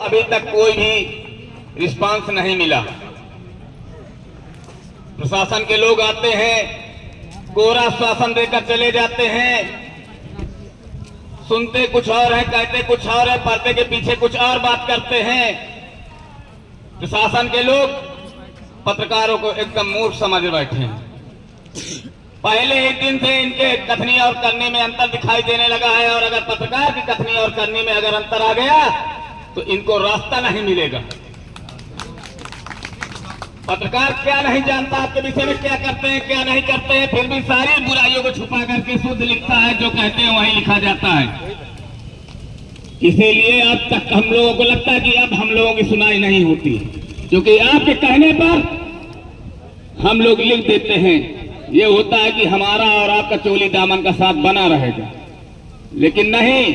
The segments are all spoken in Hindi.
अभी तक कोई भी रिस्पांस नहीं मिला। प्रशासन के लोग आते हैं, कोरा शासन देकर चले जाते हैं, सुनते कुछ और है, कहते कुछ और है, पर्दे के पीछे कुछ और बात करते हैं। प्रशासन के लोग पत्रकारों को एकदम मूर्ख समझ बैठे हैं। पहले ही दिन से इनके कथनी और करने में अंतर दिखाई देने लगा है, और अगर पत्रकार की कथनी और करने में अगर अंतर आ गया तो इनको रास्ता नहीं मिलेगा। पत्रकार क्या नहीं जानता, आपके विषय में क्या करते हैं क्या नहीं करते हैं, फिर भी सारी बुराइयों को छुपा करके शुद्ध लिखता है, जो कहते हैं वही लिखा जाता है। इसीलिए अब तक हम लोगों को लगता है कि अब हम लोगों की सुनाई नहीं होती, क्योंकि आपके कहने पर हम लोग लिख देते हैं। ये होता है कि हमारा और आपका चोली दामन का साथ बना रहेगा, लेकिन नहीं,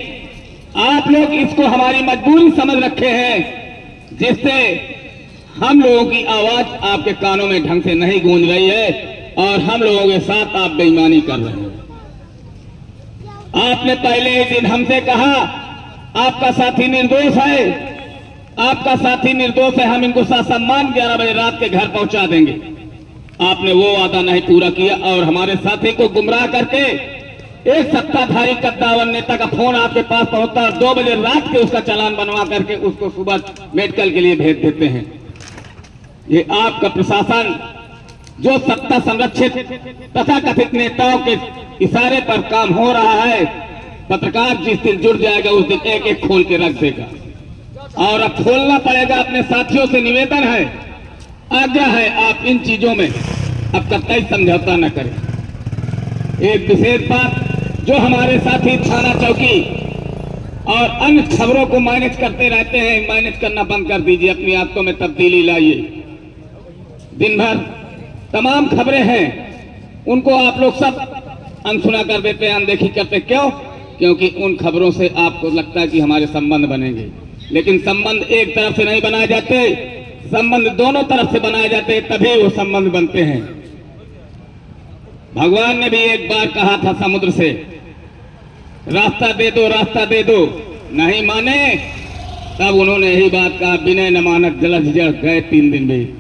आप लोग इसको हमारी मजबूरी समझ रखे हैं, जिससे हम लोगों की आवाज आपके कानों में ढंग से नहीं गूंज रही है और हम लोगों के साथ आप बेईमानी कर रहे हैं। आपने पहले ही दिन हमसे कहा आपका साथी निर्दोष है, आपका साथी निर्दोष है, हम इनको ससम्मान 11 बजे रात के घर पहुंचा देंगे। आपने वो वादा नहीं पूरा किया और हमारे साथी को गुमराह करके एक सत्ताधारी कद्दावर नेता का फोन आपके पास पहुंचता और 2 बजे रात के उसका चालान बनवा करके उसको सुबह मेडिकल के लिए भेज देते हैं। ये आपका प्रशासन जो सत्ता संरक्षित तथा कथित नेताओं के इशारे पर काम हो रहा है, पत्रकार जिस दिन जुड़ जाएगा उस दिन एक एक खोल के रख देगा, और अब खोलना पड़ेगा। अपने साथियों से निवेदन है, आज्ञा है, आप इन चीजों में अब कतई समझौता न करें। एक विशेष बात, जो हमारे साथी थाना चौकी और अन्य खबरों को मैनेज करते रहते हैं, मैनेज करना बंद कर दीजिए, अपनी आदतों में तब्दीली लाइए। दिन भर तमाम खबरें हैं, उनको आप लोग सब अनसुना कर देते हैं, अनदेखी करते। क्यों? क्योंकि उन खबरों से आपको लगता है कि हमारे संबंध बनेंगे, लेकिन संबंध एक तरफ से नहीं बनाए जाते, संबंध दोनों तरफ से बनाए जाते हैं, तभी वो संबंध बनते हैं। भगवान ने भी एक बार कहा था समुद्र से, रास्ता दे दो, रास्ता दे दो, नहीं माने, तब उन्होंने यही बात कहा, विनय न मानत जलध जड़ गए 3 दिन में।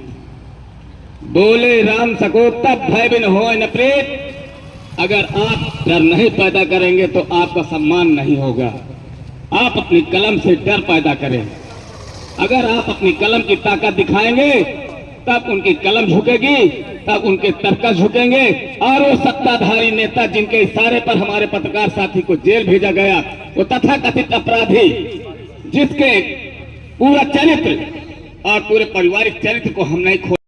बोले राम सको तब भय बिन होय न प्रेत। अगर आप डर नहीं पैदा करेंगे तो आपका सम्मान नहीं होगा। आप अपनी कलम से डर पैदा करें। अगर आप अपनी कलम की ताकत दिखाएंगे तब उनकी कलम झुकेगी, तब उनके तर्कस झुकेंगे, और वो सत्ताधारी नेता जिनके इशारे पर हमारे पत्रकार साथी को जेल भेजा गया, वो तथाकथित अपराधी जिसके पूरा चरित्र और पूरे पारिवारिक चरित्र को हम नहीं